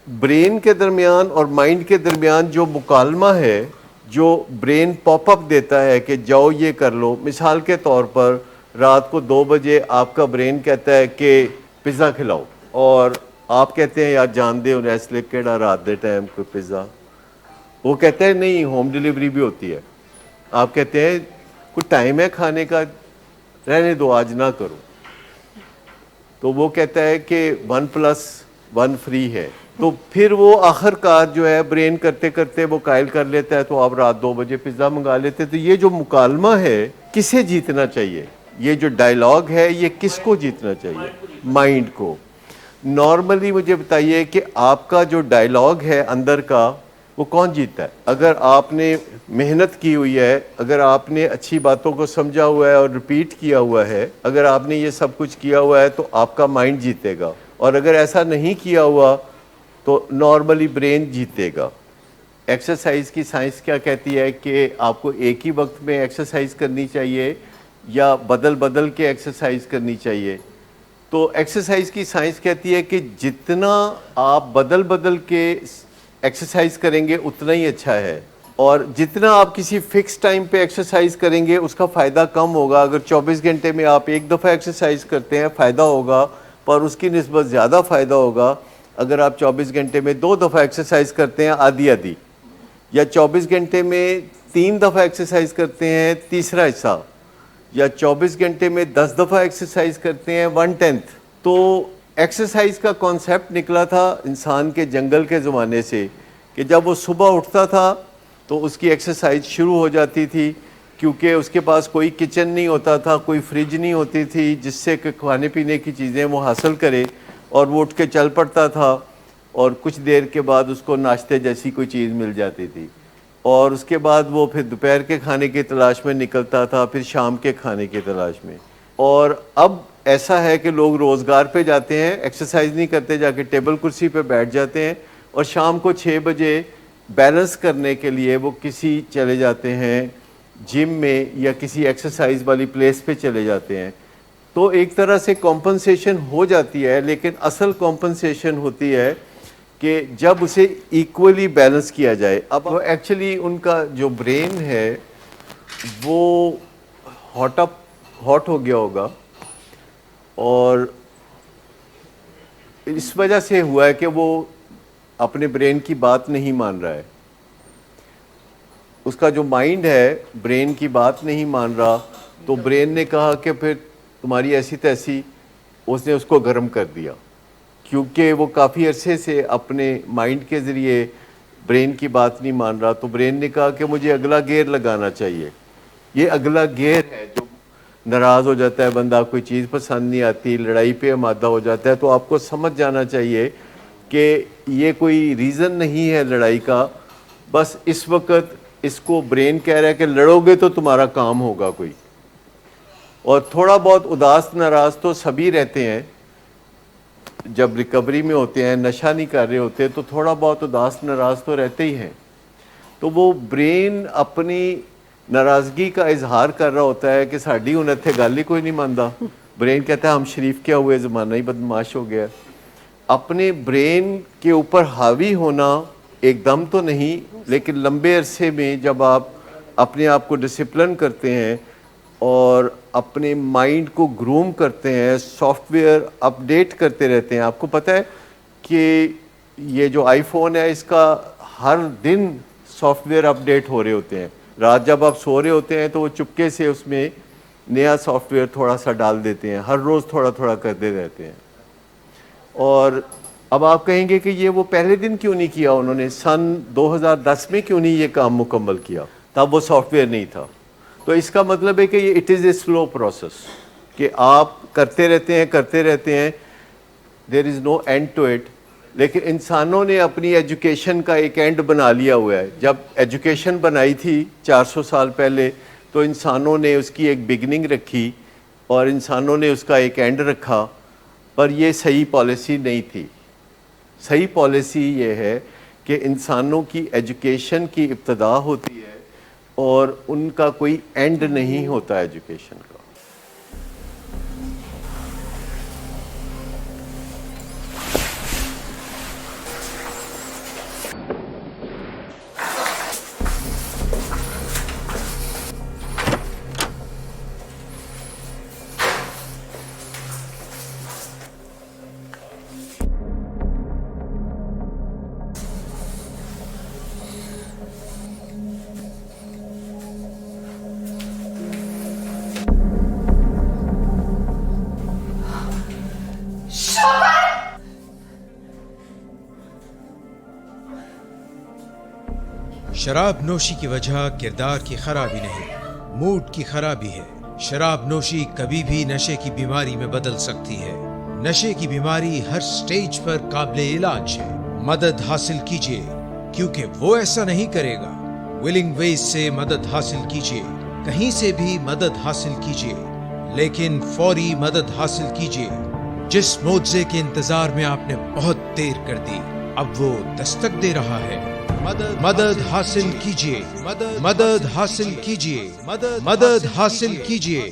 Brain کے درمیان اور مائنڈ کے درمیان جو مکالمہ ہے، جو برین پاپ اپ دیتا ہے کہ جاؤ یہ کر لو. مثال کے طور پر رات کو 2 بجے آپ کا برین کہتا ہے کہ پیزا کھلاؤ، اور آپ کہتے ہیں یار جان دے انہیں اس لیے کیڑا رات دے ٹائم کوئی پیزا. وہ کہتے ہیں نہیں ہوم ڈیلیوری بھی ہوتی ہے. آپ کہتے ہیں کوئی ٹائم ہے کھانے کا، رہنے دو آج نہ کرو. تو وہ کہتا ہے کہ 1+1 فری ہے. تو پھر وہ آخر کار جو ہے برین کرتے کرتے وہ قائل کر لیتا ہے، تو آپ رات 2 بجے پیزا منگا لیتے. تو یہ جو مکالمہ ہے کسے جیتنا چاہیے؟ یہ جو ڈائیلاگ ہے یہ کس کو جیتنا چاہیے؟ مائنڈ کو. نارملی مجھے بتائیے کہ آپ کا جو ڈائیلاگ ہے اندر کا وہ کون جیتا ہے؟ اگر آپ نے محنت کی ہوئی ہے، اگر آپ نے اچھی باتوں کو سمجھا ہوا ہے اور ریپیٹ کیا ہوا ہے، اگر آپ نے یہ سب کچھ کیا ہوا ہے تو آپ کا مائنڈ جیتے گا. اور اگر ایسا نہیں کیا ہوا تو نارملی برین جیتے گا. ایکسرسائز کی سائنس کیا کہتی ہے کہ آپ کو ایک ہی وقت میں ایکسرسائز کرنی چاہیے یا بدل بدل کے ایکسرسائز کرنی چاہیے؟ تو ایکسرسائز کی سائنس کہتی ہے کہ جتنا آپ بدل بدل کے ایکسرسائز کریں گے اتنا ہی اچھا ہے، اور جتنا آپ کسی فکس ٹائم پہ ایکسرسائز کریں گے اس کا فائدہ کم ہوگا. اگر 24 گھنٹے میں آپ ایک دفعہ ایکسرسائز کرتے ہیں فائدہ ہوگا، پر اس کی نسبت زیادہ فائدہ ہوگا اگر آپ 24 گھنٹے میں 2 دفعہ ایکسرسائز کرتے ہیں آدھی آدھی، یا 24 گھنٹے میں 3 دفعہ ایکسرسائز کرتے ہیں تیسرا حصہ، یا 24 گھنٹے میں 10 دفعہ ایکسرسائز کرتے ہیں 1/10. تو ایکسرسائز کا کانسیپٹ نکلا تھا انسان کے جنگل کے زمانے سے، کہ جب وہ صبح اٹھتا تھا تو اس کی ایکسرسائز شروع ہو جاتی تھی، کیونکہ اس کے پاس کوئی کچن نہیں ہوتا تھا، کوئی فریج نہیں ہوتی تھی جس سے کہ کھانے پینے کی چیزیں وہ حاصل کرے، اور وہ اٹھ کے چل پڑتا تھا، اور کچھ دیر کے بعد اس کو ناشتے جیسی کوئی چیز مل جاتی تھی، اور اس کے بعد وہ پھر دوپہر کے کھانے کی تلاش میں نکلتا تھا، پھر شام کے کھانے کی تلاش میں. اور اب ایسا ہے کہ لوگ روزگار پہ جاتے ہیں، ایکسرسائز نہیں کرتے، جا کے ٹیبل کرسی پہ بیٹھ جاتے ہیں، اور شام کو 6 بجے بیلنس کرنے کے لیے وہ کسی چلے جاتے ہیں جم میں یا کسی ایکسرسائز والی پلیس پہ چلے جاتے ہیں. تو ایک طرح سے کمپنسیشن ہو جاتی ہے، لیکن اصل کمپنسیشن ہوتی ہے کہ جب اسے ایکولی بیلنس کیا جائے. اب ایکچولی ان کا جو برین ہے وہ ہاٹ ہو گیا ہوگا، اور اس وجہ سے ہوا ہے کہ وہ اپنے برین کی بات نہیں مان رہا ہے. اس کا جو مائنڈ ہے برین کی بات نہیں مان رہا، تو برین نے کہا کہ پھر تمہاری ایسی تیسی، اس نے اس کو گرم کر دیا، کیونکہ وہ کافی عرصے سے اپنے مائنڈ کے ذریعے برین کی بات نہیں مان رہا. تو برین نے کہا کہ مجھے اگلا گیئر لگانا چاہیے. یہ اگلا گیئر ہے جو ناراض ہو جاتا ہے بندہ، کوئی چیز پسند نہیں آتی، لڑائی پہ آمادہ ہو جاتا ہے. تو آپ کو سمجھ جانا چاہیے کہ یہ کوئی ریزن نہیں ہے لڑائی کا، بس اس وقت اس کو برین کہہ رہا ہے کہ لڑو گے تو تمہارا کام ہوگا کوئی. اور تھوڑا بہت اداس ناراض تو سبھی رہتے ہیں، جب ریکوری میں ہوتے ہیں، نشہ نہیں کر رہے ہوتے، تو تھوڑا بہت اداس ناراض تو رہتے ہی ہیں. تو وہ برین اپنی ناراضگی کا اظہار کر رہا ہوتا ہے کہ ساڈی ہن اتھے گل ہی کوئی نہیں ماندا. برین کہتا ہے ہم شریف کیا ہوئے، زمانہ ہی بدماش ہو گیا. اپنے برین کے اوپر حاوی ہونا ایک دم تو نہیں، لیکن لمبے عرصے میں جب آپ اپنے آپ کو ڈسپلن کرتے ہیں اور اپنے مائنڈ کو گروم کرتے ہیں، سافٹ ویئر اپ ڈیٹ کرتے رہتے ہیں. آپ کو پتہ ہے کہ یہ جو آئی فون ہے اس کا ہر دن سافٹ ویئر اپ ڈیٹ ہو رہے ہوتے ہیں. رات جب آپ سو رہے ہوتے ہیں تو وہ چپکے سے اس میں نیا سافٹ ویئر تھوڑا سا ڈال دیتے ہیں، ہر روز تھوڑا تھوڑا کرتے رہتے ہیں. اور اب آپ کہیں گے کہ یہ وہ پہلے دن کیوں نہیں کیا انہوں نے، سن 2010 میں کیوں نہیں یہ کام مکمل کیا، تب وہ سافٹ ویئر نہیں تھا. تو اس کا مطلب ہے کہ یہ it is a slow process, کہ آپ کرتے رہتے ہیں، دیر از نو اینڈ ٹو اٹ. لیکن انسانوں نے اپنی ایجوکیشن کا ایک اینڈ بنا لیا ہوا ہے. جب ایجوکیشن بنائی تھی 400 سال پہلے تو انسانوں نے اس کی ایک بگننگ رکھی اور انسانوں نے اس کا ایک اینڈ رکھا، پر یہ صحیح پالیسی نہیں تھی. صحیح پالیسی یہ ہے کہ انسانوں کی ایجوکیشن کی ابتدا ہوتی ہے اور ان کا کوئی اینڈ نہیں ہوتا ایجوکیشن کا. شراب نوشی کی وجہ کردار کی خرابی نہیں، موڈ کی خرابی ہے۔ شراب نوشی کبھی بھی نشے کی بیماری میں بدل سکتی ہے۔ نشے کی بیماری ہر سٹیج پر قابل علاج ہے۔ مدد حاصل کیجیے، کیونکہ وہ ایسا نہیں کرے گا۔ ولنگ ویز سے مدد حاصل کیجیے، کہیں سے بھی مدد حاصل کیجیے، لیکن فوری مدد حاصل کیجیے۔ جس معجزے کے انتظار میں آپ نے بہت دیر کر دی، اب وہ دستک دے رہا ہے۔ مدد حاصل کیجیے، مدد حاصل کیجیے، مدد حاصل کیجیے۔